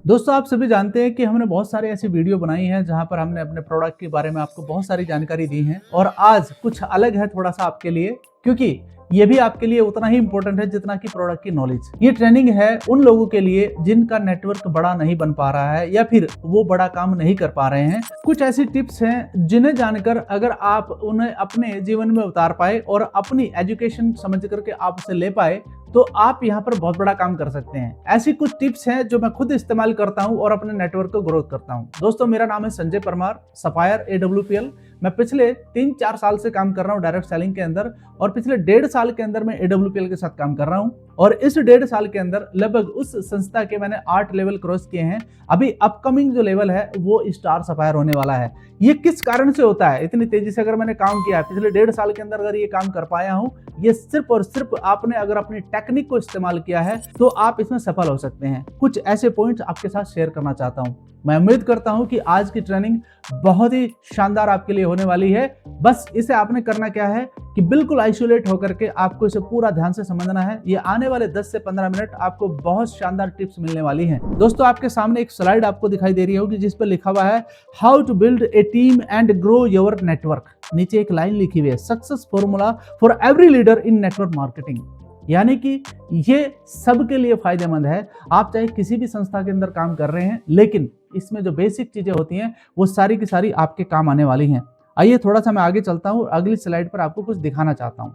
दोस्तों, आप सभी जानते हैं कि हमने बहुत सारे ऐसी वीडियो बनाई हैं जहां पर हमने अपने प्रोडक्ट के बारे में आपको बहुत सारी जानकारी दी है और आज कुछ अलग है थोड़ा सा आपके लिए, क्योंकि ये भी आपके लिए उतना ही इंपॉर्टेंट है जितना कि प्रोडक्ट की नॉलेज। ये ट्रेनिंग है उन लोगों के लिए जिनका नेटवर्क बड़ा नहीं बन पा रहा है या फिर वो बड़ा काम नहीं कर पा रहे हैं। कुछ ऐसी टिप्स हैं जिन्हें जानकर अगर आप उन्हें अपने जीवन में उतार पाए और अपनी एजुकेशन समझ करके आप उसे ले पाए तो आप यहाँ पर बहुत बड़ा काम कर सकते हैं। ऐसी कुछ टिप्स हैं जो मैं खुद इस्तेमाल करता हूँ और अपने नेटवर्क को ग्रोथ करता हूँ। दोस्तों, मेरा नाम है संजय परमार, सफायर AWPL। मैं पिछले 3-4 साल से काम कर रहा हूँ डायरेक्ट सेलिंग के अंदर और पिछले 1.5 साल के अंदर मैं AWPL के साथ काम कर रहा हूँ और इस 1.5 साल के अंदर लगभग उस संस्था के मैंने 8 लेवल क्रॉस किए हैं। अभी अपकमिंग जो लेवल है वो स्टार सफायर होने वाला है। ये किस कारण से होता है? इतनी तेजी से अगर मैंने काम किया है पिछले 1.5 साल के अंदर, अगर ये काम कर पाया हूँ, ये सिर्फ और सिर्फ आपने अगर अपनी टेक्निक को इस्तेमाल किया है तो आप इसमें सफल हो सकते हैं। कुछ ऐसे पॉइंट्स आपके साथ शेयर करना चाहता हूं। मैं उम्मीद करता हूं कि आज की ट्रेनिंग बहुत ही शानदार आपके लिए होने वाली है। बस इसे आपने करना क्या है कि बिल्कुल आइसोलेट होकर के आपको इसे पूरा ध्यान से समझना है। ये आने वाले 10 से 15 मिनट आपको बहुत शानदार टिप्स मिलने वाली हैं। दोस्तों, आपके सामने एक स्लाइड आपको दिखाई दे रही होगी जिस पर लिखा हुआ है how to build a team and grow your network. नीचे एक लाइन लिखी हुई है, success formula for every leader in network marketing. यानी कि ये सबके लिए फायदेमंद है। आप चाहे किसी भी संस्था के अंदर काम कर रहे हैं, लेकिन इसमें जो बेसिक चीजें होती हैं वो सारी की सारी आपके काम आने वाली हैं। आइए थोड़ा सा मैं आगे चलता हूँ, अगली स्लाइड पर आपको कुछ दिखाना चाहता हूँ।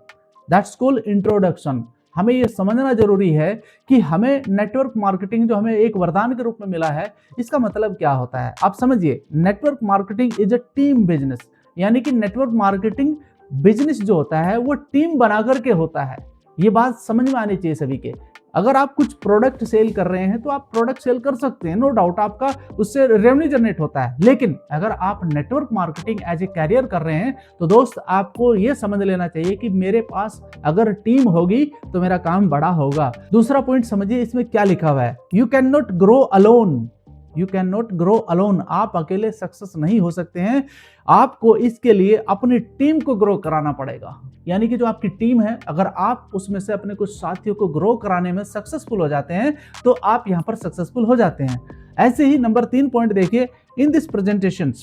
That's called introduction. हमें ये समझना जरूरी है कि हमें नेटवर्क मार्केटिंग जो हमें एक वरदान के रूप में मिला है, इसका मतलब क्या होता है। आप समझिए, network marketing is a team business. यानी कि नेटवर्क मार्केटिंग बिजनेस जो होता है वो टीम बना करके होता है। ये बात समझ में आनी चाहिए सभी के। अगर आप कुछ प्रोडक्ट सेल कर रहे हैं तो आप प्रोडक्ट सेल कर सकते हैं, नो डाउट, आपका उससे रेवेन्यू जनरेट होता है। लेकिन अगर आप network marketing as a career कर रहे हैं तो दोस्त आपको यह समझ लेना चाहिए कि मेरे पास अगर टीम होगी तो मेरा काम बड़ा होगा। दूसरा पॉइंट समझिए, इसमें क्या लिखा हुआ है, you can not grow alone. You can not grow alone. आप अकेले सक्सेस नहीं हो सकते हैं। आपको इसके लिए अपनी टीम को ग्रो कराना पड़ेगा। यानी कि जो आपकी टीम है, अगर आप उसमें से अपने कुछ साथियों को ग्रो कराने में सक्सेसफुल हो जाते हैं तो आप यहां पर सक्सेसफुल हो जाते हैं। ऐसे ही नंबर 3 पॉइंट देखिए, in this presentation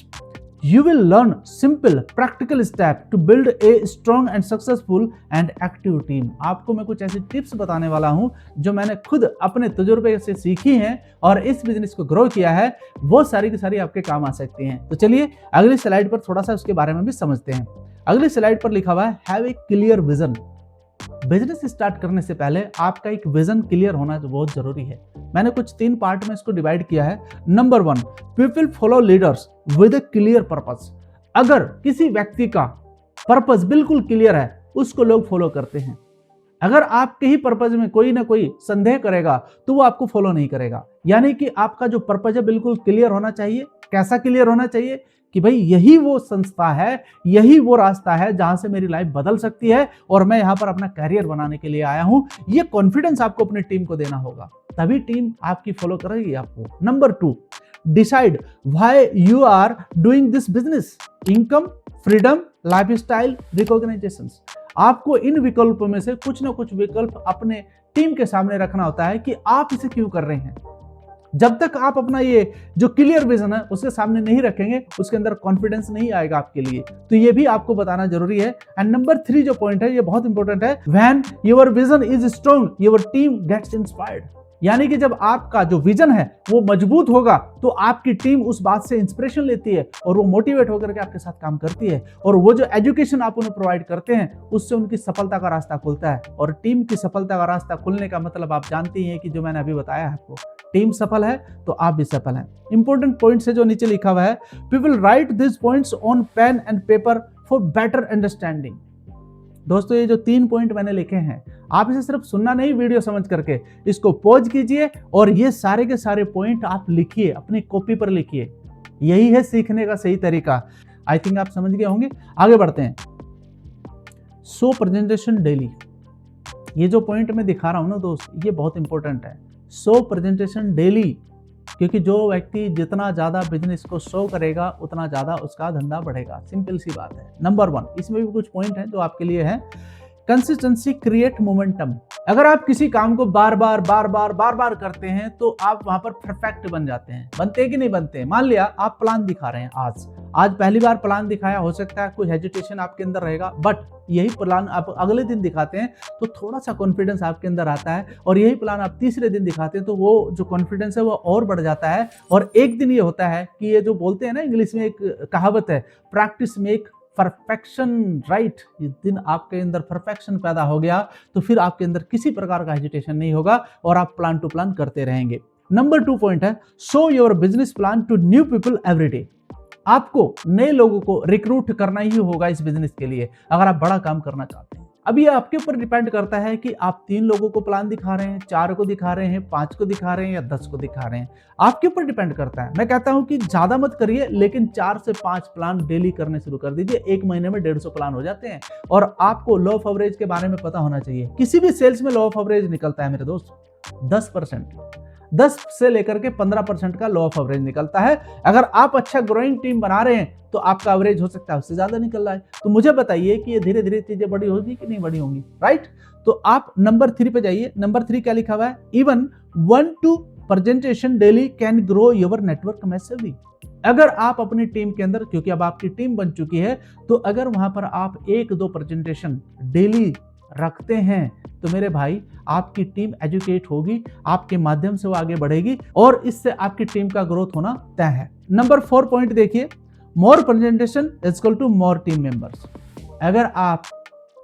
you will learn simple practical step to build a strong and successful and active team। आपको मैं कुछ ऐसी टिप्स बताने वाला हूं जो मैंने खुद अपने तजुर्बे से सीखी हैं और इस बिजनेस को ग्रो किया है। वो सारी की सारी आपके काम आ सकती हैं। तो चलिए अगली स्लाइड पर थोड़ा सा उसके बारे में भी समझते हैं। अगली स्लाइड पर लिखा हुआ है have a clear vision. Business start करने से पहले आपका एक विजन क्लियर होना बहुत जरूरी है। मैंने कुछ 3 पार्ट में इसको डिवाइड किया है। Number 1, people follow leaders with A clear purpose. अगर किसी व्यक्ति का पर्पस बिल्कुल क्लियर है उसको लोग फॉलो करते हैं। अगर आपके ही पर्पस में कोई ना कोई संदेह करेगा तो वो आपको फॉलो नहीं करेगा। यानी कि आपका जो पर्पस है बिल्कुल क्लियर होना चाहिए। कैसा क्लियर होना चाहिए कि भाई यही वो संस्था है, यही वो रास्ता है जहां से मेरी लाइफ बदल सकती है और मैं यहां पर अपना कैरियर बनाने के लिए आया हूं। ये कॉन्फिडेंस आपको अपनी टीम को देना होगा, तभी टीम आपकी फॉलो करेगी आपको। Number 2, decide why you are doing this business. Income, freedom, lifestyle, recognisation. आपको इन विकल्पों में से कुछ ना कुछ विकल्प अपने टीम के सामने रखना होता है कि आप इसे क्यों कर रहे हैं। जब तक आप अपना ये जो क्लियर विजन है उसके सामने नहीं रखेंगे, उसके अंदर कॉन्फिडेंस नहीं आएगा आपके लिए। तो ये भी आपको बताना जरूरी है। एंड नंबर 3 जो पॉइंट है ये बहुत इंपॉर्टेंट है, when your vision is strong your team gets inspired. यानी कि जब आपका जो विजन है वो मजबूत होगा तो आपकी टीम उस बात से इंस्पिरेशन लेती है और वो मोटिवेट होकर के आपके साथ काम करती है और वो जो एजुकेशन आप उन्हें प्रोवाइड करते हैं उससे उनकी सफलता का रास्ता खुलता है। और टीम की सफलता का रास्ता खुलने का मतलब आप जानते ही हैं कि जो मैंने अभी बताया है आपको, टीम सफल है तो आप भी सफल हैं। इंपॉर्टेंट पॉइंट्स है जो नीचे लिखा हुआ है, people write this points on pen and paper for better understanding. दोस्तों, ये जो 3 पॉइंट मैंने लिखे हैं, आप इसे सिर्फ सुनना नहीं, वीडियो समझ करके इसको पॉज कीजिए और ये सारे के सारे पॉइंट आप लिखिए, अपनी कॉपी पर लिखिए। यही है सीखने का सही तरीका। आई थिंक आप समझ गए होंगे। आगे बढ़ते हैं। Show presentation daily. ये जो पॉइंट मैं दिखा रहा हूं ना दोस्त, ये बहुत इंपॉर्टेंट है। शो प्रेजेंटेशन डेली, क्योंकि जो व्यक्ति जितना ज्यादा बिजनेस को शो करेगा उतना ज्यादा उसका धंधा बढ़ेगा। सिंपल सी बात है। नंबर 1, इसमें भी कुछ पॉइंट है जो आपके लिए है। Consistency create momentum. अगर आप किसी काम को बार बार करते हैं तो आप वहां पर परफेक्ट बन जाते हैं। बनते हैं कि नहीं बनते? मान लिया आप प्लान दिखा रहे हैं, आज पहली बार प्लान दिखाया, हो सकता है कोई हेजिटेशन आपके अंदर रहेगा, बट यही प्लान आप अगले दिन दिखाते हैं तो थोड़ा सा कॉन्फिडेंस आपके अंदर आता है, और यही प्लान आप तीसरे दिन दिखाते हैं तो वो जो कॉन्फिडेंस है वो और बढ़ जाता है। और एक दिन ये होता है कि ये जो बोलते हैं ना, इंग्लिश में एक कहावत है, प्रैक्टिस मेक परफेक्शन राइट। जिस दिन आपके अंदर परफेक्शन पैदा हो गया तो फिर आपके अंदर किसी प्रकार का हेजिटेशन नहीं होगा और आप प्लान टू प्लान करते रहेंगे। नंबर 2 पॉइंट है, show your business plan to new people every day. आपको नए लोगों को रिक्रूट करना ही होगा इस बिजनेस के लिए, अगर आप बड़ा काम करना चाहते हैं। अब ये आपके ऊपर डिपेंड करता है कि आप 3 लोगों को प्लान दिखा रहे हैं, 4 को दिखा रहे हैं, 5 को दिखा रहे हैं या 10 को दिखा रहे हैं, आपके ऊपर डिपेंड करता है। मैं कहता हूं कि ज्यादा मत करिए, लेकिन 4 से 5 प्लान डेली करने शुरू कर दीजिए। एक महीने में 150 प्लान हो जाते हैं। और आपको लॉ ऑफ एवरेज के बारे में पता होना चाहिए। किसी भी सेल्स में लॉ ऑफ एवरेज निकलता है मेरे दोस्त, 10%, 10 से लेकर के 15% का लॉ ऑफ एवरेज निकलता है। अगर आप अच्छा ग्रोइंग टीम बना रहे हैं तो आपका एवरेज हो सकता है उससे ज्यादा निकल रहा है। तो मुझे बताइए कि ये धीरे धीरे चीजें बड़ी होगी कि नहीं बड़ी होंगी, राइट? तो आप नंबर 3 पे जाइए। नंबर 3 क्या लिखा हुआ है? Even 1-2 presentation daily can grow your network massively. अगर आप अपनी टीम के अंदर, क्योंकि अब आपकी टीम बन चुकी है, तो अगर वहां पर आप 1-2 प्रेजेंटेशन डेली रखते हैं तो मेरे भाई आपकी टीम एजुकेट होगी, आपके माध्यम से वो आगे बढ़ेगी और इससे आपकी टीम का ग्रोथ होना तय है। नंबर 4 पॉइंट देखिए, more presentation is equal to more team members. अगर आप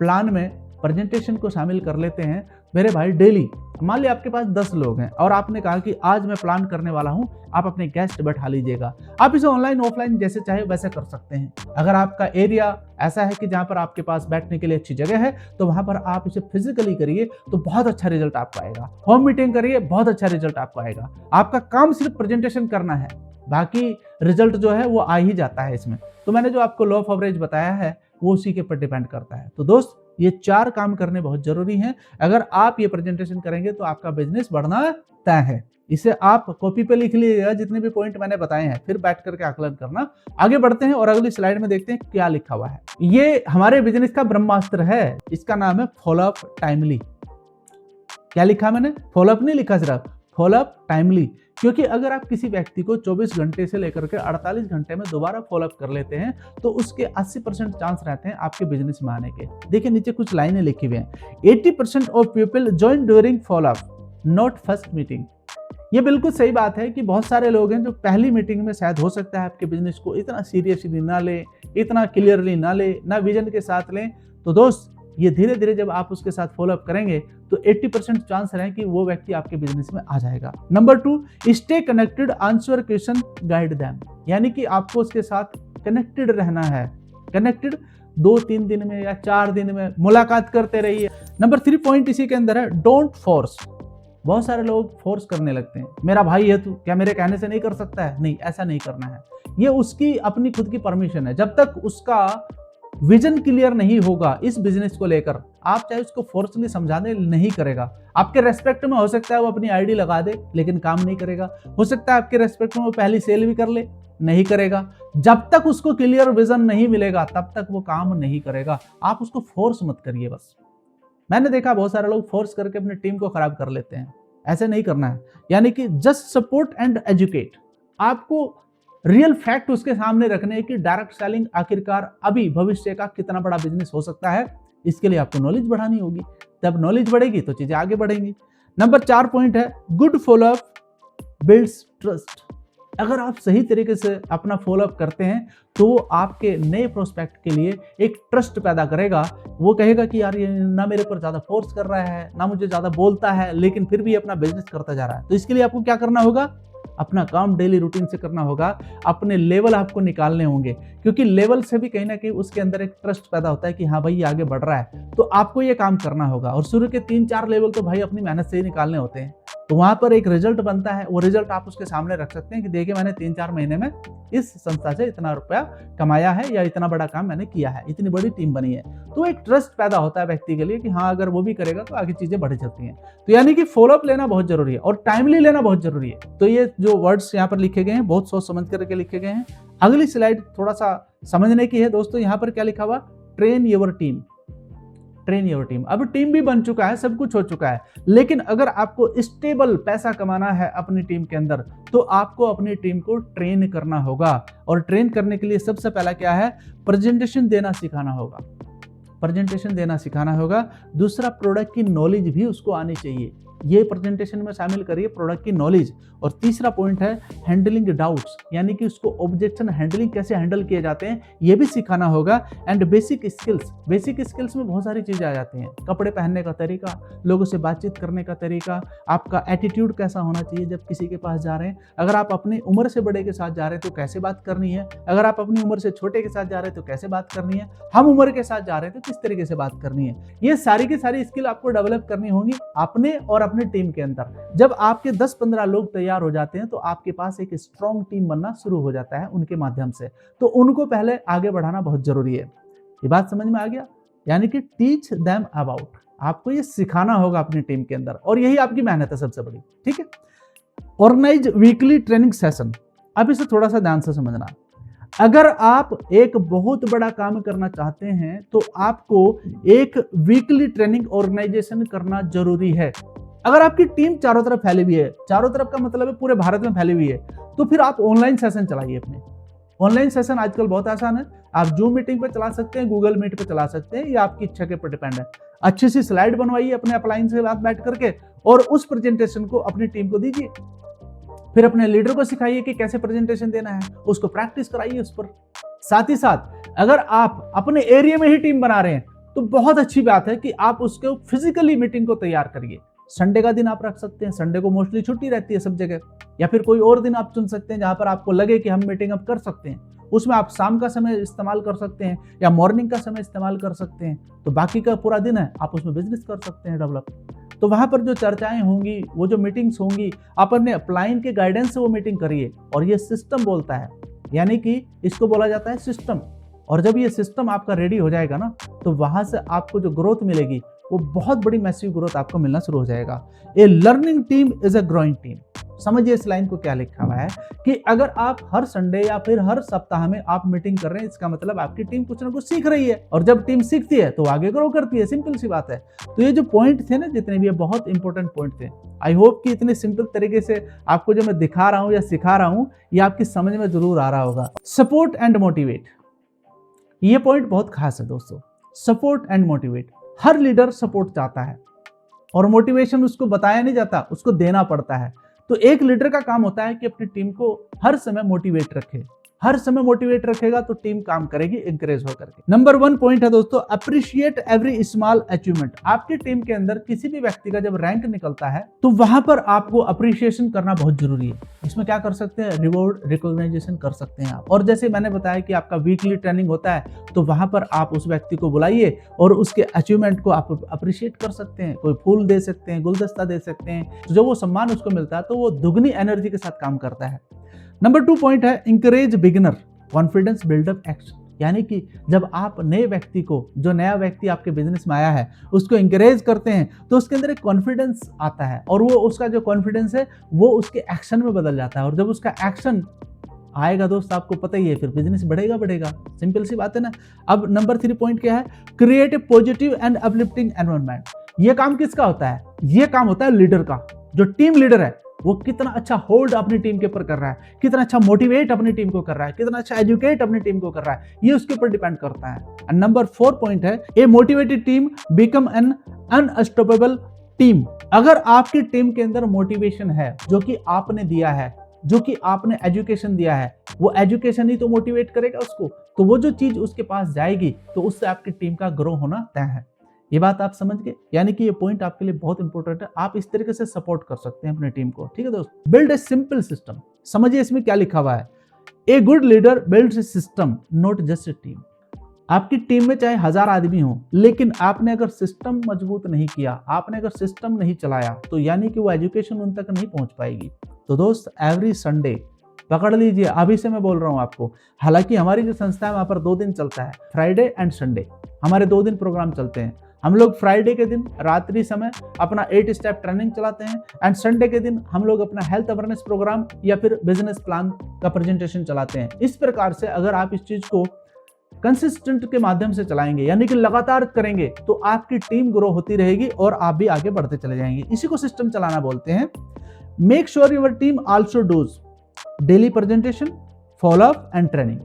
प्लान में प्रेजेंटेशन को शामिल कर लेते हैं मेरे भाई डेली, मान लिया आपके पास 10 लोग हैं और आपने कहा कि आज मैं प्लान करने वाला हूं, आप अपने गेस्ट बैठा लीजिएगा। आप इसे ऑनलाइन ऑफलाइन जैसे चाहे वैसे कर सकते हैं। अगर आपका एरिया ऐसा है कि जहां पर आपके पास बैठने के लिए अच्छी जगह है तो वहां पर आप इसे फिजिकली करिए तो बहुत अच्छा रिजल्ट आपको आएगा। होम मीटिंग करिए, बहुत अच्छा रिजल्ट आपको आएगा। आपका काम सिर्फ प्रेजेंटेशन करना है, बाकी रिजल्ट जो है वो आ ही जाता है इसमें। तो मैंने जो आपको लॉ ऑफ एवरेज बताया है वो उसी के ऊपर डिपेंड करता है। तो दोस्त, ये 4 काम करने बहुत जरूरी हैं। अगर आप ये प्रेजेंटेशन करेंगे तो आपका बिजनेस बढ़ना तय है। इसे आप कॉपी पे लिख लीजिएगा, जितने भी पॉइंट मैंने बताए हैं, फिर बैठ करके आकलन करना। आगे बढ़ते हैं और अगली स्लाइड में देखते हैं क्या लिखा हुआ है। ये हमारे बिजनेस का ब्रह्मास्त्र है, इसका नाम है फॉलो अप टाइमली। क्या लिखा मैंने? फॉलो अप नहीं लिखा, सिर्फ फॉलो अप टाइमली। क्योंकि अगर आप किसी व्यक्ति को 24 घंटे से लेकर के 48 घंटे में दोबारा फॉलोअप कर लेते हैं तो उसके 80% चांस रहते हैं आपके बिजनेस में आने के। देखिए नीचे कुछ लाइनें लिखी हुई हैं। 80% of people join during follow up, not first meeting. ये बिल्कुल सही बात है कि बहुत सारे लोग हैं जो पहली मीटिंग में शायद हो सकता है आपके बिजनेस को इतना सीरियसली ना ले, इतना क्लियरली ना ले, ना विजन के साथ लें। तो दोस्त, ये धीरे धीरे जब आप उसके साथ फॉलोअप करेंगे तो 80% चांस है कि वो व्यक्ति आपके बिजनेस में आ जाएगा। Number 2, stay connected, answer question, guide them. यानी कि आपको उसके साथ कनेक्टेड रहना है। कनेक्टेड 2-3 दिन में या 4 दिन में मुलाकात करते रहिए। नंबर 3 पॉइंट इसी के अंदर है, डोंट फोर्स। बहुत सारे लोग फोर्स करने लगते हैं, मेरा भाई है तू, क्या मेरे कहने से नहीं कर सकता है? नहीं, ऐसा नहीं करना है। ये उसकी अपनी खुद की परमिशन है। जब तक उसका विजन क्लियर नहीं होगा इस बिजनेस को लेकर, आप चाहे उसको फोर्सली समझाने नहीं करेगा। आपके रेस्पेक्ट में हो सकता है वो अपनी आईडी लगा दे लेकिन काम नहीं करेगा। हो सकता है आपके रेस्पेक्ट में वो पहली सेल भी कर ले, नहीं करेगा। जब तक उसको क्लियर विजन नहीं मिलेगा तब तक वो काम नहीं करेगा। आप उसको फोर्स मत करिए। बस मैंने देखा बहुत सारे लोग फोर्स करके अपनी टीम को खराब कर लेते हैं, ऐसे नहीं करना है। यानी कि जस्ट सपोर्ट एंड एजुकेट। आपको रियल फैक्ट उसके सामने रखने की डायरेक्ट सेलिंग आखिरकार अभी भविष्य का कितना बड़ा बिजनेस हो सकता है, इसके लिए आपको नॉलेज बढ़ानी होगी। जब नॉलेज बढ़ेगी तो चीजें आगे बढ़ेंगी। नंबर 4 पॉइंट है, गुड फॉलोअप बिल्ड्स ट्रस्ट। अगर आप सही तरीके से अपना फॉलोअप करते हैं तो आपके नए प्रोस्पेक्ट के लिए एक ट्रस्ट पैदा करेगा। वो कहेगा कि यार ये ना मेरे पर ज्यादा फोर्स कर रहा है, ना मुझे ज्यादा बोलता है, लेकिन फिर भी अपना बिजनेस करता जा रहा है। तो इसके लिए आपको क्या करना होगा? अपना काम डेली रूटीन से करना होगा। अपने लेवल आपको निकालने होंगे, क्योंकि लेवल से भी कहीं ना कहीं उसके अंदर एक ट्रस्ट पैदा होता है कि हाँ भाई ये आगे बढ़ रहा है, तो आपको ये काम करना होगा। और शुरू के 3-4 लेवल तो भाई अपनी मेहनत से ही निकालने होते हैं। तो वहां पर एक रिजल्ट बनता है, वो रिजल्ट आप उसके सामने रख सकते हैं कि देखिए मैंने 3-4 महीने में इस संस्था से इतना रुपया कमाया है या इतना बड़ा काम मैंने किया है, इतनी बड़ी टीम बनी है। तो एक ट्रस्ट पैदा होता है व्यक्ति के लिए कि हाँ अगर वो भी करेगा तो आगे चीजें बढ़ जाती हैं। तो यानी कि फॉलोअप लेना बहुत जरूरी है और टाइमली लेना बहुत जरूरी है। तो ये जो वर्ड्स यहाँ पर लिखे गए हैं बहुत सोच समझ करके लिखे गए हैं। अगली स्लाइड थोड़ा सा समझने की है दोस्तों। यहाँ पर क्या लिखा हुआ? Train your team. Train your team. अब टीम भी बन चुका है, सब कुछ हो चुका है, लेकिन अगर आपको स्टेबल पैसा कमाना है अपनी टीम के अंदर तो आपको अपनी टीम को ट्रेन करना होगा। और ट्रेन करने के लिए सबसे पहला क्या है, प्रेजेंटेशन देना सिखाना होगा, प्रेजेंटेशन देना सिखाना होगा। दूसरा, प्रोडक्ट की नॉलेज भी उसको आनी चाहिए, ये प्रेजेंटेशन में शामिल करिए प्रोडक्ट की नॉलेज। और तीसरा पॉइंट है हैंडलिंग डाउट्स, यानी कि उसको ऑब्जेक्शन हैंडलिंग कैसे हैंडल किए जाते हैं ये भी सिखाना होगा। And basic skills, basic skills में बहुत सारी चीज़ें आ जाती हैं, कपड़े पहनने का तरीका, लोगों से बातचीत करने का तरीका, आपका एटीट्यूड कैसा होना चाहिए जब किसी के पास जा रहे हैं, अगर आप अपनी उम्र से बड़े के साथ जा रहे हैं तो कैसे बात करनी है, अगर आप अपनी उम्र से छोटे के साथ जा रहे हैं तो कैसे बात करनी है, हम उम्र के साथ जा रहे हैं तो किस तरीके से बात करनी है। ये सारी की सारी स्किल आपको डेवलप करनी होंगी अपने और अपनी टीम के अंदर। जब आपके 10-15 लोग तैयार हो जाते हैं तो आपके पास एक स्ट्रॉन्ग टीम बनना शुरू हो जाता है उनके माध्यम से। तो उनको पहले आगे बढ़ाना बहुत जरूरी है। ये बात समझ में आ गया? यानी कि टीच देम अबाउट, आपको ये सिखाना होगा अपनी टीम के अंदर, और यही आपकी मेहनत है सबसे बड़ी। ठीक है, ऑर्गेनाइज वीकली ट्रेनिंग सेशन। अब इसे थोड़ा सा ध्यान से समझना। अगर आप एक बहुत बड़ा काम करना चाहते हैं तो आपको एक वीकली ट्रेनिंग ऑर्गेनाइजेशन करना जरूरी है। अगर आपकी टीम चारों तरफ फैली हुई है, चारों तरफ का मतलब है पूरे भारत में फैली हुई है, तो फिर आप ऑनलाइन सेशन चलाइए अपने। ऑनलाइन सेशन आजकल बहुत आसान है, आप जूम मीटिंग पे चला सकते हैं, गूगल मीट पे चला सकते हैं, ये आपकी इच्छा के ऊपर डिपेंड है। अच्छी सी स्लाइड बनवाइए अपने अपलाइन के साथ बैठ करके और उस प्रेजेंटेशन को अपनी टीम को दीजिए। फिर अपने लीडर को सिखाइए कि कैसे प्रेजेंटेशन देना है, उसको प्रैक्टिस कराइए उस पर। साथ ही साथ अगर आप अपने एरिया में ही टीम बना रहे हैं तो बहुत अच्छी बात है कि आप उसको फिजिकली मीटिंग को तैयार करिए। संडे का दिन आप रख सकते हैं, संडे को मोस्टली छुट्टी रहती है सब जगह, या फिर कोई और दिन आप चुन सकते हैं जहां पर आपको लगे कि हम मीटिंग अब कर सकते हैं। उसमें आप शाम का समय इस्तेमाल कर सकते हैं या मॉर्निंग का समय इस्तेमाल कर सकते हैं। तो बाकी का पूरा दिन है आप उसमें बिजनेस कर सकते हैं डेवलप। तो वहां पर जो चर्चाएं होंगी, वो जो मीटिंग्स होंगी, आप अपने अपलाइन के गाइडेंस से वो मीटिंग करिए। और ये सिस्टम बोलता है, यानी कि इसको बोला जाता है सिस्टम। और जब ये सिस्टम आपका रेडी हो जाएगा ना, तो वहां से आपको जो ग्रोथ मिलेगी वो बहुत बड़ी मैसिव ग्रोथ आपको मिलना शुरू हो जाएगा। A learning team is a growing team. समझिए इस लाइन को क्या लिखा हुआ है कि अगर आप हर संडे या फिर हर सप्ताह में आप मीटिंग कर रहे हैं, इसका मतलब आपकी टीम कुछ ना कुछ सीख रही है, और जब टीम सीखती है तो आगे ग्रो करती है। सिंपल सी बात है। तो ये जो पॉइंट थे ना, जितने भी, ये बहुत इंपॉर्टेंट पॉइंट थे। आई होप कि इतने सिंपल तरीके से आपको जो मैं दिखा रहा हूं या सिखा रहा हूं, ये आपकी समझ में जरूर आ रहा होगा। सपोर्ट एंड मोटिवेट, ये पॉइंट बहुत खास है दोस्तों। Support and motivate, her leader support चाहता है और मोटिवेशन उसको बताया नहीं जाता, उसको देना पड़ता है। तो एक लीडर का काम होता है कि अपनी टीम को हर समय मोटिवेट रखे। हर समय मोटिवेट रखेगा तो टीम काम करेगी इंकरेज होकर के। नंबर 1 पॉइंट है दोस्तों, अप्रिशिएट एवरी स्मॉल अचीवमेंट। आपकी टीम के अंदर किसी भी व्यक्ति का जब रैंक निकलता है तो वहां पर आपको अप्रिशिएशन करना बहुत जरूरी है। इसमें क्या कर सकते हैं, रिवॉर्ड रिकॉग्नाइजेशन कर सकते हैं आप। और जैसे मैंने बताया कि आपका वीकली ट्रेनिंग होता है, तो वहां पर आप उस व्यक्ति को बुलाइए और उसके अचीवमेंट को आप अप्रिशिएट कर सकते हैं। कोई फूल दे सकते हैं, गुलदस्ता दे सकते हैं, तो जो वो सम्मान उसको मिलता है तो वो दुगनी एनर्जी के साथ काम करता है। नंबर 2 पॉइंट है, encourage beginner confidence build up action. यानी कि जब आप नए व्यक्ति को, जो नया व्यक्ति आपके बिजनेस में आया है, उसको इंकरेज करते हैं तो उसके अंदर एक कॉन्फिडेंस आता है, और वो उसका जो कॉन्फिडेंस है वो उसके एक्शन में बदल जाता है। और जब उसका एक्शन आएगा दोस्त, आपको पता ही है, फिर बिजनेस बढ़ेगा। सिंपल सी बात है ना। अब नंबर 3 पॉइंट क्या है, create a positive and uplifting environment. ये काम किसका होता है? ये काम होता है लीडर का। जो टीम लीडर है वो कितना अच्छा होल्ड अपनी टीम के ऊपर कर रहा है, कितना अच्छा मोटिवेट अपनी टीम को कर रहा है, कितना अच्छा एजुकेट अपनी टीम को कर रहा है, ये उसके ऊपर डिपेंड करता है। एंड नंबर 4 पॉइंट है, a motivated team become an unstoppable team. अगर आपकी टीम के अंदर मोटिवेशन है, जो कि आपने दिया है, जो कि आपने एजुकेशन दिया है, वो एजुकेशन ही तो मोटिवेट करेगा उसको, तो वो जो चीज उसके पास जाएगी तो उससे आपकी टीम का ग्रो होना तय है। ये बात आप समझ गए? यानी कि ये पॉइंट आपके लिए बहुत इंपॉर्टेंट है। आप इस तरीके से सपोर्ट कर सकते हैं अपनी टीम को। ठीक है दोस्त, बिल्ड ए सिंपल सिस्टम। समझिए इसमें क्या लिखा हुआ है, a good leader builds A system not just a team. आपकी टीम में चाहे 1000 आदमी हो, लेकिन आपने अगर सिस्टम मजबूत नहीं किया, आपने अगर सिस्टम नहीं चलाया, तो यानी कि वो एजुकेशन उन तक नहीं पहुंच पाएगी। तो दोस्त, एवरी संडे पकड़ लीजिए, अभी से मैं बोल रहा हूं आपको। हालांकि हमारी जो संस्था है वहां पर 2 दिन चलता है, फ्राइडे एंड संडे, हमारे 2 दिन प्रोग्राम चलते हैं। हम लोग फ्राइडे के दिन रात्रि समय अपना 8 स्टेप ट्रेनिंग चलाते हैं, एंड संडे के दिन हम लोग अपना हेल्थ अवेयरनेस प्रोग्राम या फिर बिजनेस प्लान का प्रेजेंटेशन चलाते हैं। इस प्रकार से अगर आप इस चीज को कंसिस्टेंट के माध्यम से चलाएंगे, यानी कि लगातार करेंगे, तो आपकी टीम ग्रो होती रहेगी और आप भी आगे बढ़ते चले जाएंगे। इसी को सिस्टम चलाना बोलते हैं। Make sure your team also does daily presentation, follow up and training.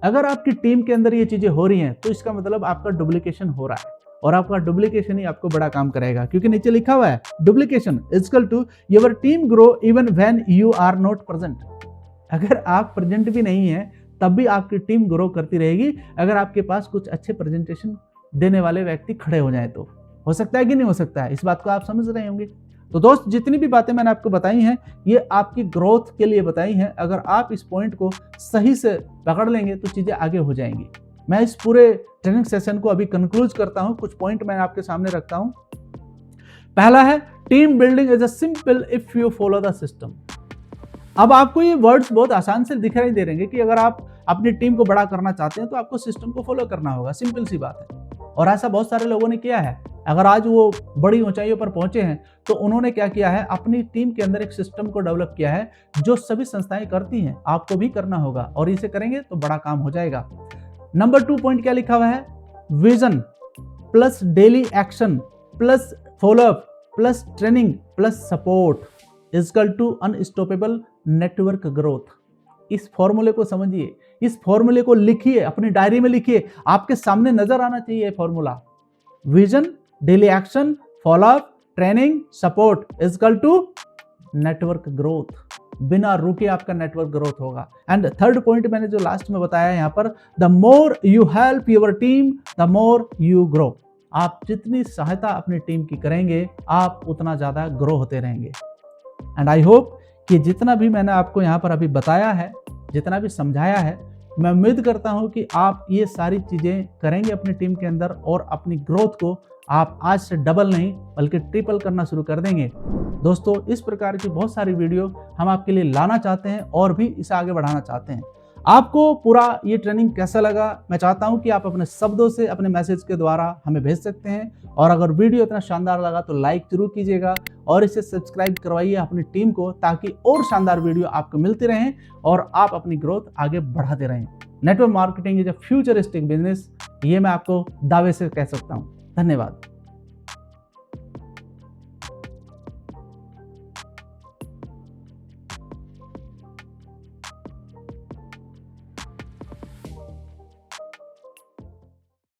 अगर आपकी टीम के अंदर ये चीजें हो रही हैं तो इसका मतलब आपका डुप्लीकेशन हो रहा है, और आपका डुप्लीकेशन ही आपको बड़ा काम करेगा, क्योंकि नीचे लिखा हुआ है duplication is equal to your team grow even when you are not present. अगर आप प्रेजेंट भी नहीं है तब भी आपकी टीम ग्रो करती रहेगी, अगर आपके पास कुछ अच्छे प्रेजेंटेशन देने वाले व्यक्ति खड़े हो जाए तो। हो सकता है कि नहीं हो सकता है, इस बात को आप समझ रहे होंगे। तो दोस्त, जितनी भी बातें मैंने आपको बताई हैं ये आपकी ग्रोथ के लिए बताई हैं। अगर आप इस पॉइंट को सही से पकड़ लेंगे तो चीजें आगे हो जाएंगी। मैं इस पूरे ट्रेनिंग सेशन को अभी कंक्लूड करता हूं, कुछ पॉइंट मैं आपके सामने रखता हूं। पहला है, team building is a simple if you follow the system. अब आपको ये वर्ड्स बहुत आसान से दिखाई दे रहे हैं कि अगर आप अपनी टीम को बड़ा करना चाहते हैं तो आपको सिस्टम को फॉलो करना होगा, सिंपल सी बात है। और ऐसा बहुत सारे लोगों ने किया है। अगर आज वो बड़ी ऊंचाइयों पर पहुंचे हैं तो उन्होंने क्या किया है, अपनी टीम के अंदर एक सिस्टम को डेवलप किया है जो सभी संस्थाएं करती हैं, आपको भी करना होगा, और इसे करेंगे तो बड़ा काम हो जाएगा। नंबर 2 पॉइंट क्या लिखा हुआ है, vision plus daily action plus follow up plus training plus support is equal to unstoppable network growth. इस फॉर्मूले को समझिए, इस फॉर्मूले को लिखिए, अपनी डायरी में लिखिए, आपके सामने नजर आना चाहिए formula. Vision, daily action, follow up, training, support is equal to network growth. बिना रुके आपका नेटवर्क ग्रोथ होगा। एंड थर्ड पॉइंट मैंने जो लास्ट में बताया है यहाँ पर, the more you help your team the more you grow. आप जितनी सहायता अपनी टीम की करेंगे आप उतना ज्यादा ग्रो होते रहेंगे। एंड आई होप कि जितना भी मैंने आपको यहाँ पर अभी बताया है, जितना भी समझाया है, मैं उम्मीद करता हूँ कि आप ये सारी चीजें करेंगे अपनी टीम के अंदर और अपनी ग्रोथ को आप आज से डबल नहीं बल्कि ट्रिपल करना शुरू कर देंगे। दोस्तों, इस प्रकार की बहुत सारी वीडियो हम आपके लिए लाना चाहते हैं और भी इसे आगे बढ़ाना चाहते हैं। आपको पूरा ये ट्रेनिंग कैसा लगा, मैं चाहता हूं कि आप अपने शब्दों से, अपने मैसेज के द्वारा हमें भेज सकते हैं। और अगर वीडियो इतना शानदार लगा तो लाइक जरूर कीजिएगा और इसे सब्सक्राइब करवाइए अपनी टीम को, ताकि और शानदार वीडियो आपको मिलती रहें और आप अपनी ग्रोथ आगे बढ़ाते रहें। Network marketing is a futuristic business, ये मैं आपको दावे से कह सकता हूँ। धन्यवाद।